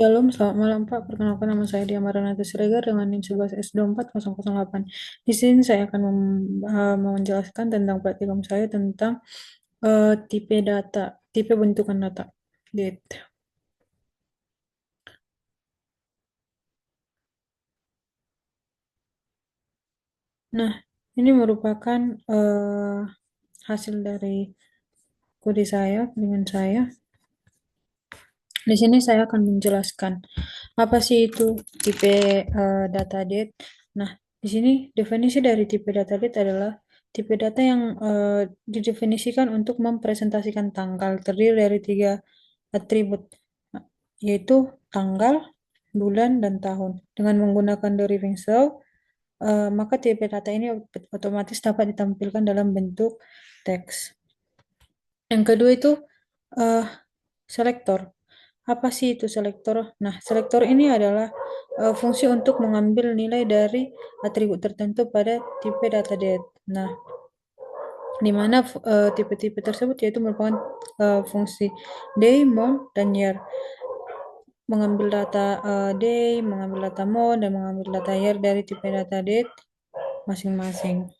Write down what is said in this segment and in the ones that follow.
Shalom, selamat malam Pak. Perkenalkan nama saya Dia Maranatha Siregar dengan NIM 11S24008. Di sini saya akan menjelaskan tentang praktikum saya tentang tipe data, tipe bentukan data. Gitu. Nah, ini merupakan hasil dari kode saya dengan saya. Di sini saya akan menjelaskan apa sih itu tipe data date. Nah, di sini definisi dari tipe data date adalah tipe data yang didefinisikan untuk mempresentasikan tanggal terdiri dari tiga atribut, yaitu tanggal, bulan, dan tahun. Dengan menggunakan the Riving Cell, maka tipe data ini otomatis dapat ditampilkan dalam bentuk teks. Yang kedua itu eh, selektor. Apa sih itu selektor? Nah, selektor ini adalah fungsi untuk mengambil nilai dari atribut tertentu pada tipe data date. Nah, di mana tipe-tipe tersebut yaitu merupakan fungsi day, month, dan year. Mengambil data day, mengambil data month, dan mengambil data year dari tipe data date masing-masing.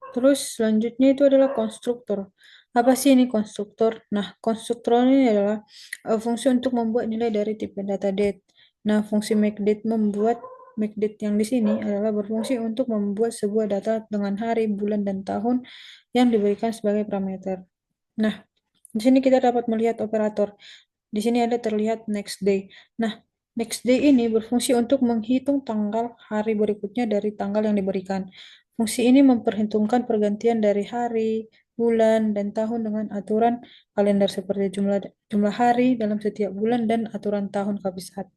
Terus selanjutnya itu adalah konstruktor. Apa sih ini konstruktor? Nah, konstruktor ini adalah fungsi untuk membuat nilai dari tipe data date. Nah, fungsi makeDate makeDate yang di sini adalah berfungsi untuk membuat sebuah data dengan hari, bulan, dan tahun yang diberikan sebagai parameter. Nah, di sini kita dapat melihat operator. Di sini ada terlihat next day. Nah, next day ini berfungsi untuk menghitung tanggal hari berikutnya dari tanggal yang diberikan. Fungsi ini memperhitungkan pergantian dari hari, bulan, dan tahun dengan aturan kalender seperti jumlah jumlah hari dalam setiap bulan dan aturan tahun kabisat.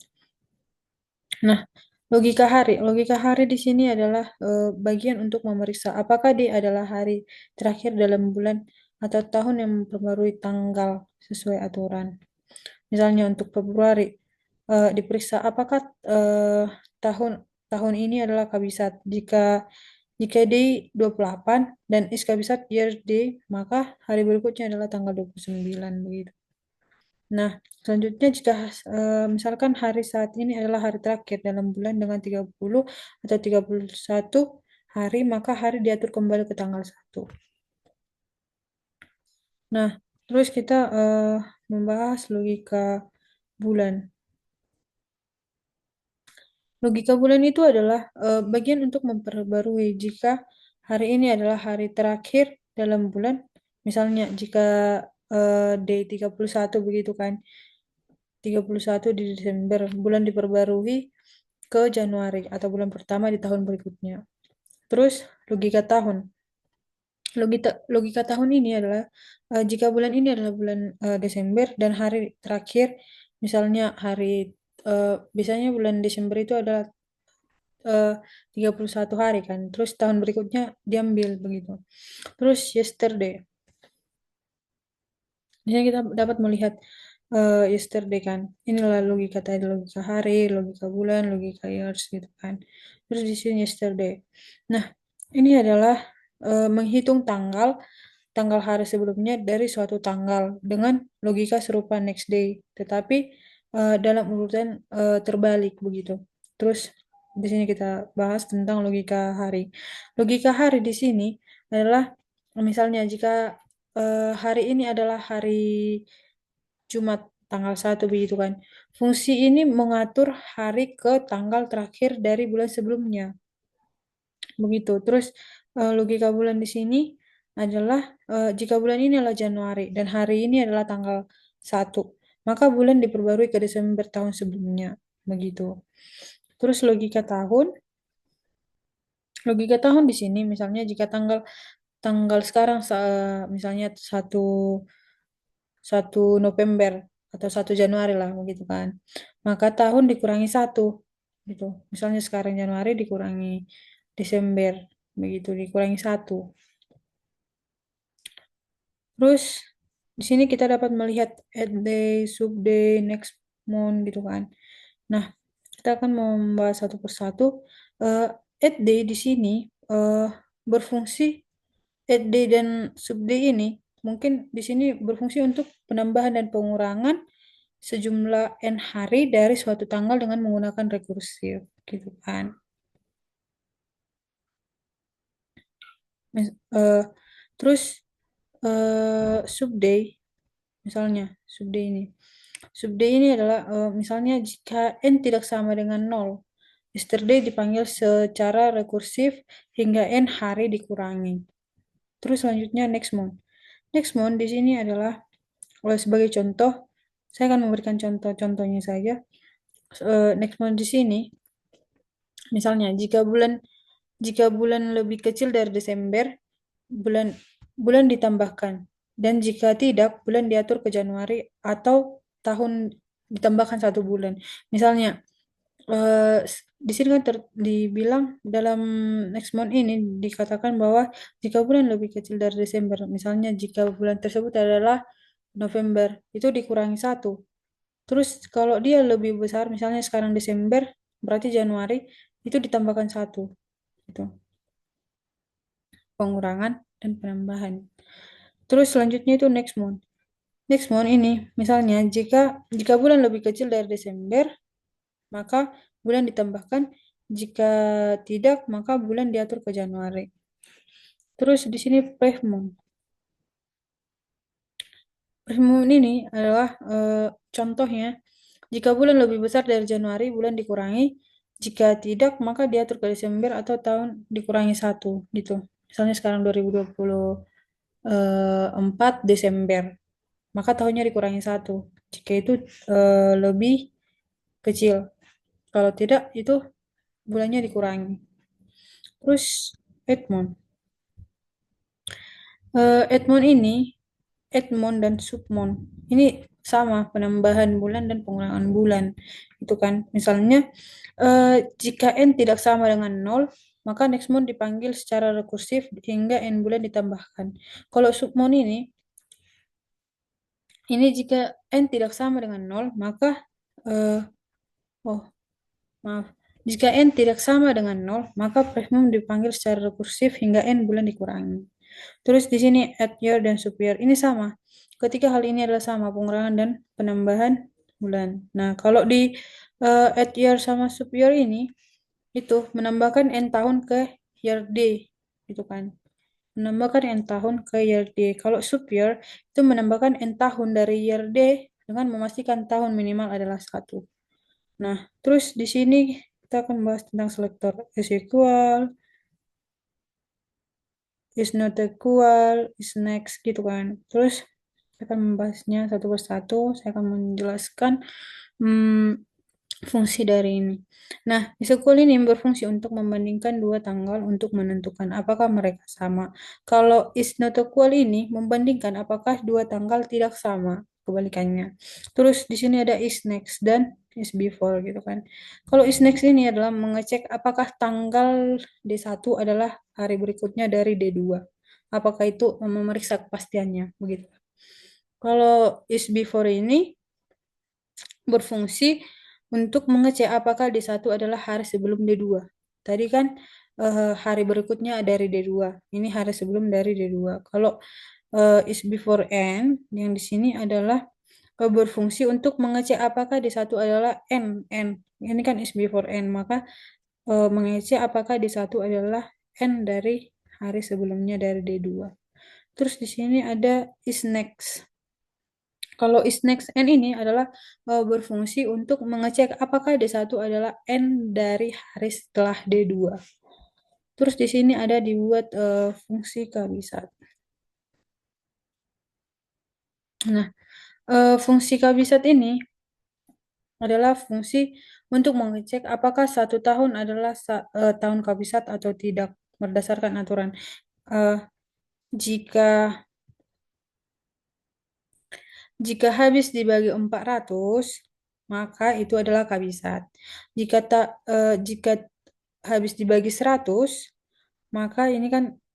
Nah, logika hari. Logika hari di sini adalah bagian untuk memeriksa apakah dia adalah hari terakhir dalam bulan atau tahun yang memperbarui tanggal sesuai aturan. Misalnya untuk Februari, diperiksa apakah tahun tahun ini adalah kabisat. Jika day 28 dan is kabisat year day, maka hari berikutnya adalah tanggal 29 begitu. Nah, selanjutnya jika misalkan hari saat ini adalah hari terakhir dalam bulan dengan 30 atau 31 hari, maka hari diatur kembali ke tanggal 1. Nah, terus kita membahas logika bulan. Logika bulan itu adalah bagian untuk memperbarui jika hari ini adalah hari terakhir dalam bulan. Misalnya jika day 31 begitu kan. 31 di Desember, bulan diperbarui ke Januari atau bulan pertama di tahun berikutnya. Terus logika tahun. Logika tahun ini adalah jika bulan ini adalah bulan Desember dan hari terakhir misalnya hari biasanya bulan Desember itu adalah eh, 31 hari kan. Terus tahun berikutnya diambil begitu. Terus yesterday. Di sini kita dapat melihat yesterday kan. Inilah logika tadi, logika hari, logika bulan, logika years gitu kan. Terus di sini yesterday. Nah, ini adalah menghitung tanggal hari sebelumnya dari suatu tanggal dengan logika serupa next day, tetapi dalam urutan terbalik begitu. Terus di sini kita bahas tentang logika hari. Logika hari di sini adalah misalnya jika hari ini adalah hari Jumat tanggal 1 begitu kan. Fungsi ini mengatur hari ke tanggal terakhir dari bulan sebelumnya. Begitu. Terus logika bulan di sini adalah jika bulan ini adalah Januari dan hari ini adalah tanggal 1, maka bulan diperbarui ke Desember tahun sebelumnya. Begitu. Terus logika tahun di sini misalnya jika tanggal tanggal sekarang misalnya 1 November atau 1 Januari lah begitu kan. Maka tahun dikurangi 1 gitu. Misalnya sekarang Januari dikurangi Desember begitu dikurangi 1. Terus di sini kita dapat melihat add day, sub day, next month gitu kan. Nah, kita akan membahas satu persatu. Add day di sini berfungsi add day dan sub day ini mungkin di sini berfungsi untuk penambahan dan pengurangan sejumlah n hari dari suatu tanggal dengan menggunakan rekursif, gitu kan. Eh, terus sub day, misalnya sub day ini. Sub day ini adalah misalnya jika n tidak sama dengan nol, yesterday dipanggil secara rekursif hingga n hari dikurangi. Terus selanjutnya next month. Next month di sini adalah sebagai contoh, saya akan memberikan contoh-contohnya saja. Next month di sini, misalnya jika bulan lebih kecil dari Desember, bulan bulan ditambahkan. Dan jika tidak, bulan diatur ke Januari atau tahun ditambahkan 1 bulan. Misalnya, di sini kan dibilang dalam next month ini dikatakan bahwa jika bulan lebih kecil dari Desember, misalnya jika bulan tersebut adalah November, itu dikurangi 1. Terus kalau dia lebih besar, misalnya sekarang Desember, berarti Januari, itu ditambahkan 1. Itu pengurangan dan penambahan. Terus selanjutnya itu next month. Next month ini, misalnya jika bulan lebih kecil dari Desember, maka bulan ditambahkan. Jika tidak, maka bulan diatur ke Januari. Terus di sini prime month. Prime month ini adalah contohnya, jika bulan lebih besar dari Januari, bulan dikurangi. Jika tidak, maka diatur ke Desember atau tahun dikurangi 1, gitu. Misalnya sekarang 2024 Desember, maka tahunnya dikurangi 1. Jika itu lebih kecil. Kalau tidak, itu bulannya dikurangi. Terus Edmond. Edmond ini, Edmond dan submon. Ini sama, penambahan bulan dan pengurangan bulan. Itu kan, misalnya, jika N tidak sama dengan nol, maka next month dipanggil secara rekursif hingga N bulan ditambahkan. Kalau submon ini jika N tidak sama dengan nol, maka, eh, oh, maaf. Jika N tidak sama dengan nol, maka premum dipanggil secara rekursif hingga N bulan dikurangi. Terus di sini at year dan superior ini sama. Ketika hal ini adalah sama, pengurangan dan penambahan bulan. Nah, kalau di at year sama superior ini, itu menambahkan N tahun ke year D. Gitu kan. Menambahkan N tahun ke year D. Kalau superior, itu menambahkan N tahun dari year D dengan memastikan tahun minimal adalah 1. Nah, terus di sini kita akan bahas tentang selektor is equal, is not equal, is next gitu kan. Terus saya akan membahasnya satu persatu, saya akan menjelaskan hmm, fungsi dari ini. Nah, is equal ini berfungsi untuk membandingkan dua tanggal untuk menentukan apakah mereka sama. Kalau is not equal ini membandingkan apakah dua tanggal tidak sama, kebalikannya. Terus di sini ada is next dan is before gitu kan. Kalau is next ini adalah mengecek apakah tanggal D1 adalah hari berikutnya dari D2. Apakah itu memeriksa kepastiannya begitu. Kalau is before ini berfungsi untuk mengecek apakah D1 adalah hari sebelum D2. Tadi kan hari berikutnya dari D2. Ini hari sebelum dari D2. Kalau is before N yang di sini adalah berfungsi untuk mengecek apakah D1 adalah N. Ini kan is before N, maka mengecek apakah D1 adalah N dari hari sebelumnya dari D2. Terus di sini ada is next. Kalau is next N ini adalah berfungsi untuk mengecek apakah D1 adalah N dari hari setelah D2. Terus di sini ada dibuat fungsi kabisat. Nah, fungsi kabisat ini adalah fungsi untuk mengecek apakah 1 tahun adalah tahun kabisat atau tidak berdasarkan aturan. Eh, jika Jika habis dibagi 400, maka itu adalah kabisat. Jika habis dibagi 100, maka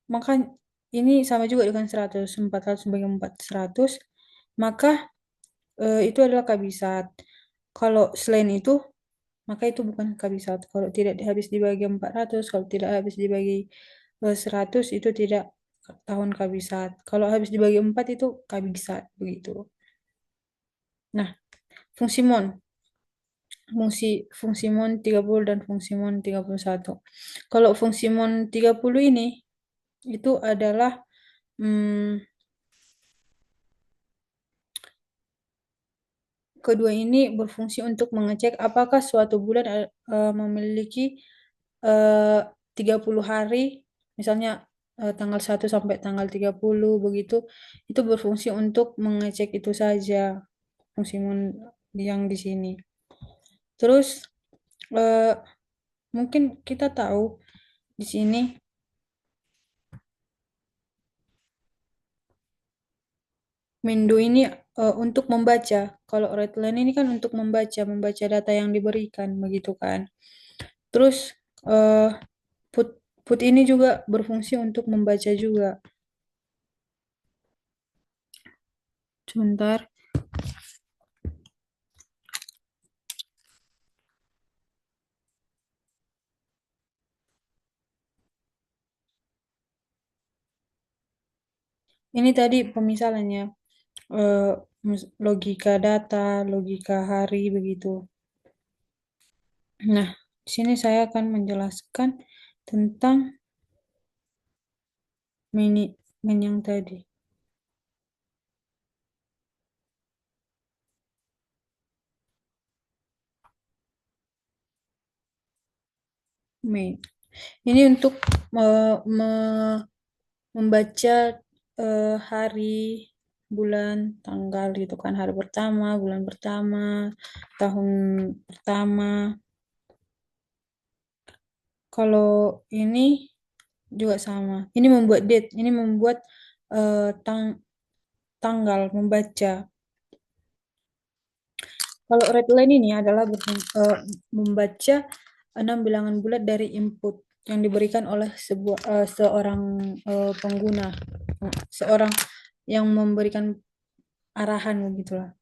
maka ini sama juga dengan 100. 400 bagi 4 100, maka itu adalah kabisat. Kalau selain itu, maka itu bukan kabisat. Kalau tidak habis dibagi 400, kalau tidak habis dibagi 100, itu tidak tahun kabisat. Kalau habis dibagi 4 itu kabisat begitu. Nah, fungsi mon. Fungsi mon 30 dan fungsi mon 31. Kalau fungsi mon 30 ini itu adalah hmm, kedua ini berfungsi untuk mengecek apakah suatu bulan memiliki eh, 30 hari, misalnya tanggal 1 sampai tanggal 30 begitu. Itu berfungsi untuk mengecek itu saja fungsi yang di sini. Terus eh, mungkin kita tahu di sini Mendo ini untuk membaca. Kalau Redline ini kan untuk membaca data yang diberikan, begitu kan. Terus eh, put put ini juga berfungsi untuk membaca juga. Sebentar. Ini tadi pemisalannya eh, logika data, logika hari begitu. Nah, di sini saya akan menjelaskan tentang mini yang tadi. Main. Ini untuk membaca hari, bulan, tanggal gitu kan. Hari pertama, bulan pertama, tahun pertama. Kalau ini juga sama. Ini membuat date, ini membuat tanggal, membaca. Kalau red line ini adalah membaca 6 bilangan bulat dari input yang diberikan oleh seorang pengguna, seorang yang memberikan arahan begitulah.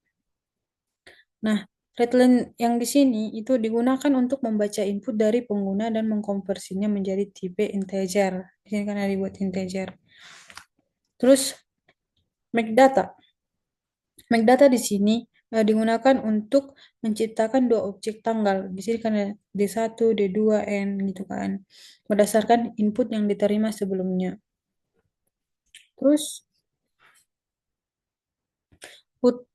Nah, red line yang di sini itu digunakan untuk membaca input dari pengguna dan mengkonversinya menjadi tipe integer. Di sini kan ada dibuat integer. Terus make data. Make data di sini digunakan untuk menciptakan dua objek tanggal. Di sini kan ada D1, D2, N gitu kan. Berdasarkan input yang diterima sebelumnya. Terus put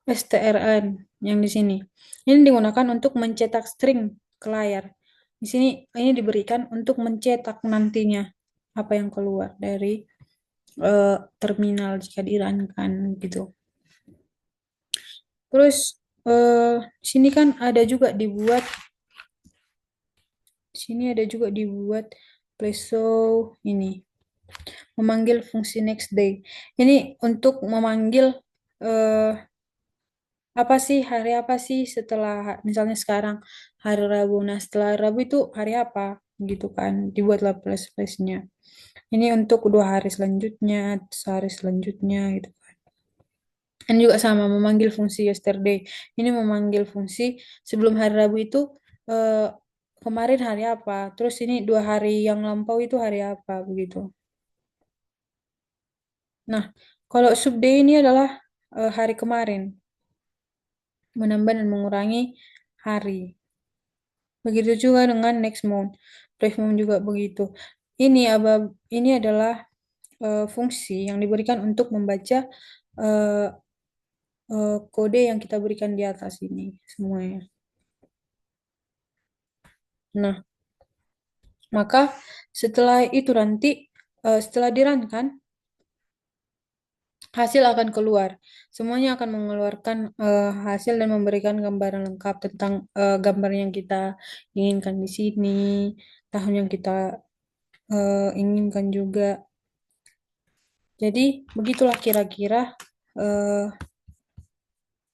strn yang di sini. Ini digunakan untuk mencetak string ke layar. Di sini ini diberikan untuk mencetak nantinya apa yang keluar dari terminal jika dirankan gitu. Terus sini kan ada juga dibuat sini ada juga dibuat placeau ini memanggil fungsi next day. Ini untuk memanggil eh, apa sih hari apa sih setelah misalnya sekarang hari Rabu. Nah, setelah Rabu itu hari apa gitu kan. Dibuatlah place-place-nya. Ini untuk 2 hari selanjutnya, sehari selanjutnya gitu. Ini juga sama memanggil fungsi yesterday. Ini memanggil fungsi sebelum hari Rabu itu eh, kemarin hari apa. Terus ini 2 hari yang lampau itu hari apa begitu. Nah, kalau subday ini adalah hari kemarin, menambah dan mengurangi hari. Begitu juga dengan next month, previous month juga begitu. Ini adalah fungsi yang diberikan untuk membaca eh, kode yang kita berikan di atas ini semuanya. Nah, maka setelah itu nanti setelah dirankan hasil akan keluar. Semuanya akan mengeluarkan hasil dan memberikan gambaran lengkap tentang gambar yang kita inginkan di sini, tahun yang kita inginkan juga. Jadi begitulah kira-kira eh,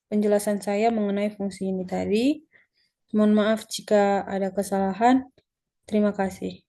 penjelasan saya mengenai fungsi ini tadi. Mohon maaf jika ada kesalahan. Terima kasih.